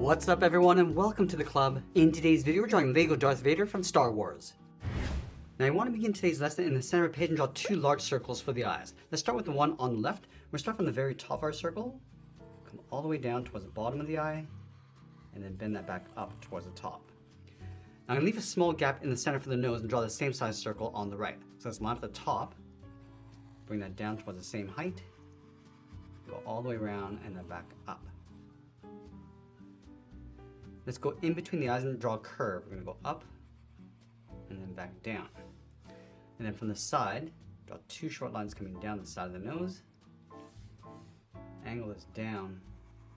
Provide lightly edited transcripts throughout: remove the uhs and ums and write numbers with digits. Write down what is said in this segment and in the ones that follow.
What's up everyone and welcome to the club. In today's video we're drawing LEGO Darth Vader from Star Wars. Now I want to begin today's lesson in the center of the page and draw two large circles for the eyes. Let's start with the one on the left. We're start from the very top of our circle, come all the way down towards the bottom of the eye, and then bend that back up towards the top. Now I'm going to leave a small gap in the center for the nose and draw the same size circle on the right. So let's line up the top, bring that down towards the same height, go all the way around and then back up. Let's go in between the eyes and draw a curve. We're going to go up and then back down. And then from the side, draw two short lines coming down the side of the nose. Angle this down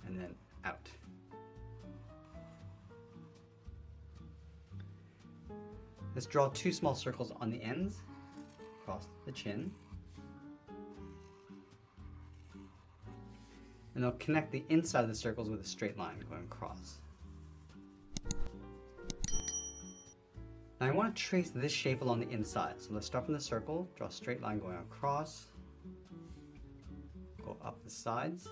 and then out. Let's draw two small circles on the ends, across the chin. And they'll connect the inside of the circles with a straight line going across. Now I want to trace this shape along the inside. So let's start from the circle, draw a straight line going across, go up the sides,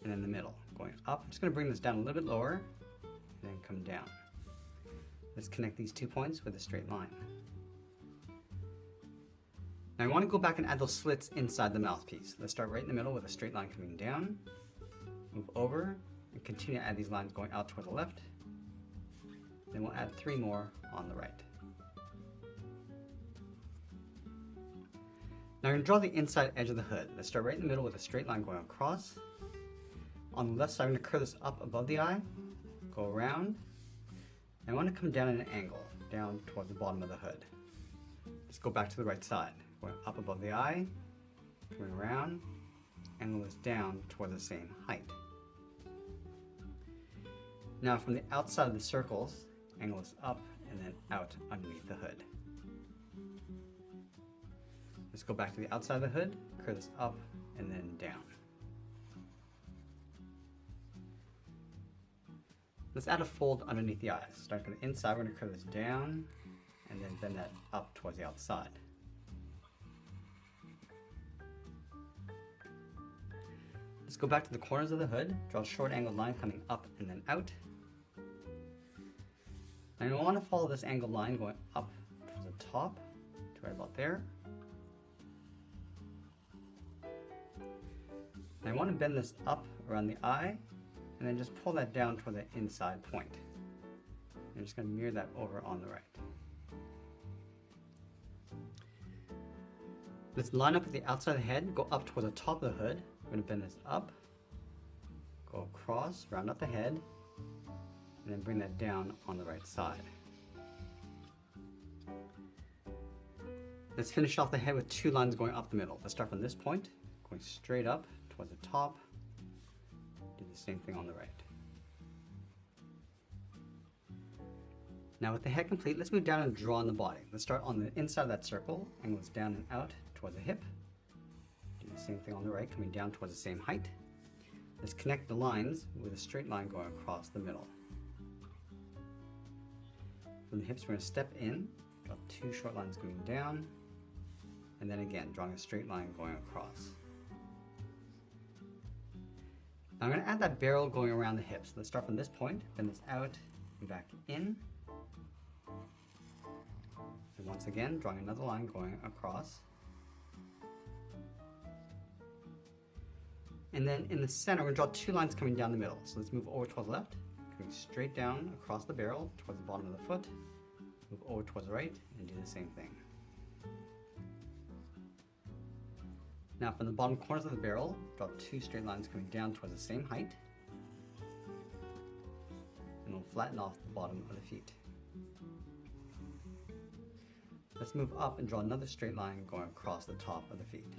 and then the middle, going up. I'm just going to bring this down a little bit lower, and then come down. Let's connect these 2 points with a straight line. Now I want to go back and add those slits inside the mouthpiece. Let's start right in the middle with a straight line coming down, move over, and continue to add these lines going out toward the left. Then we'll add 3 more on the right. Now we're going to draw the inside edge of the hood. Let's start right in the middle with a straight line going across. On the left side, I'm going to curve this up above the eye, go around, and I want to come down at an angle, down toward the bottom of the hood. Let's go back to the right side, going up above the eye, coming around, angle this down toward the same height. Now from the outside of the circles, angle this up and then out underneath the hood. Let's go back to the outside of the hood, curve this up and then down. Let's add a fold underneath the eyes. Starting from the inside, we're going to curve this down and then bend that up towards the outside. Let's go back to the corners of the hood, draw a short angled line coming up and then out. And I want to follow this angled line going up towards the top, to right about there. And I want to bend this up around the eye, and then just pull that down toward the inside point. I'm just going to mirror that over on the right. Let's line up at the outside of the head, go up towards the top of the hood. We're going to bend this up, go across, round up the head, and then bring that down on the right side. Let's finish off the head with 2 lines going up the middle. Let's start from this point, going straight up towards the top. Do the same thing on the right. Now with the head complete, let's move down and draw on the body. Let's start on the inside of that circle, angle this down and out towards the hip. Do the same thing on the right, coming down towards the same height. Let's connect the lines with a straight line going across the middle. From the hips, we're going to step in, draw 2 short lines coming down, and then again, drawing a straight line going across. Now I'm going to add that barrel going around the hips. Let's start from this point, bend this out, and back in. And once again, drawing another line going across. And then in the center, we're going to draw 2 lines coming down the middle. So let's move over towards the left, coming straight down across the barrel towards the bottom of the foot. Move over towards the right and do the same thing. Now from the bottom corners of the barrel, draw 2 straight lines coming down towards the same height. And we'll flatten off the bottom of the feet. Let's move up and draw another straight line going across the top of the feet.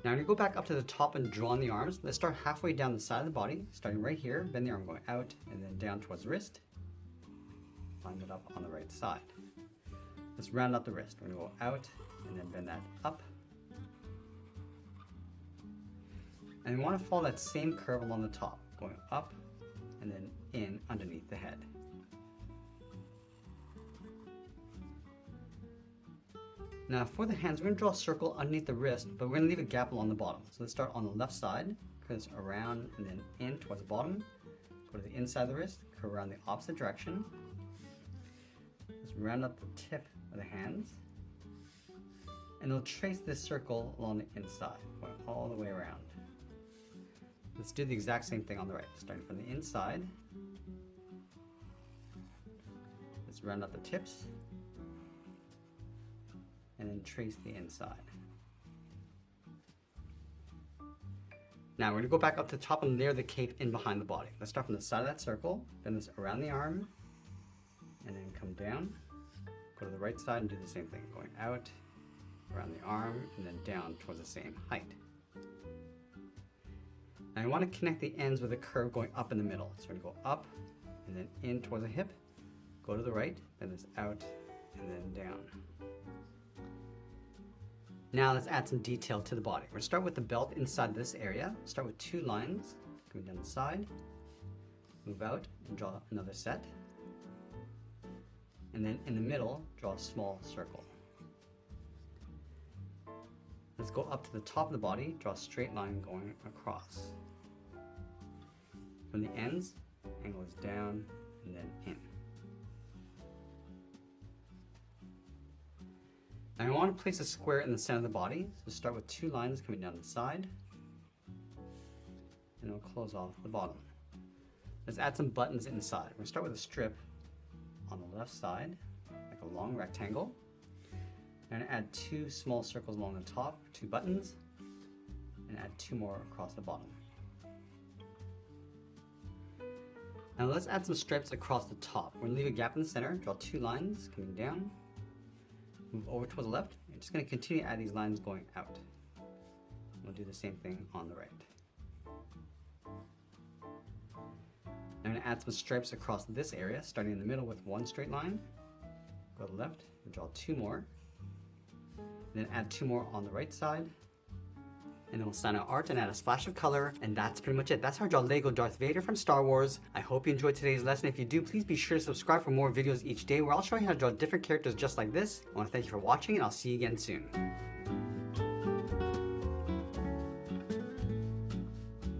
Now I'm going to go back up to the top and draw on the arms. Let's start halfway down the side of the body, starting right here, bend the arm going out and then down towards the wrist. Line it up on the right side. Let's round out the wrist. We're going to go out and then bend that up. And we want to follow that same curve along the top, going up and then in underneath the head. Now for the hands, we're going to draw a circle underneath the wrist, but we're going to leave a gap along the bottom. So let's start on the left side, curve around and then in towards the bottom. Go to the inside of the wrist, curve around the opposite direction. Let's round up the tip of the hands. And we'll trace this circle along the inside, going all the way around. Let's do the exact same thing on the right, starting from the inside. Let's round up the tips and then trace the inside. Now we're going to go back up to the top and layer the cape in behind the body. Let's start from the side of that circle, bend this around the arm, and then come down. Go to the right side and do the same thing, going out, around the arm, and then down towards the same height. Now I want to connect the ends with a curve going up in the middle. So we're going to go up and then in towards the hip, go to the right, then this out, and then down. Now let's add some detail to the body. We're going to start with the belt inside this area. Start with 2 lines, going down the side, move out and draw another set. And then in the middle, draw a small circle. Let's go up to the top of the body, draw a straight line going across. From the ends, angle is down and then in. Now I want to place a square in the center of the body, so start with 2 lines coming down the side, and we'll close off the bottom. Let's add some buttons inside. We're going to start with a strip on the left side, like a long rectangle. I'm going to add 2 small circles along the top, 2 buttons, and add 2 more across the bottom. Now let's add some stripes across the top. We're going to leave a gap in the center, draw 2 lines coming down, move over towards the left. I'm just going to continue to add these lines going out. We'll do the same thing on the right. I'm going to add some stripes across this area, starting in the middle with 1 straight line. Go to the left and draw 2 more. And then add 2 more on the right side. And then we'll sign out art and add a splash of color. And that's pretty much it. That's how I draw Lego Darth Vader from Star Wars. I hope you enjoyed today's lesson. If you do, please be sure to subscribe for more videos each day where I'll show you how to draw different characters just like this. I want to thank you for watching and I'll see you again soon.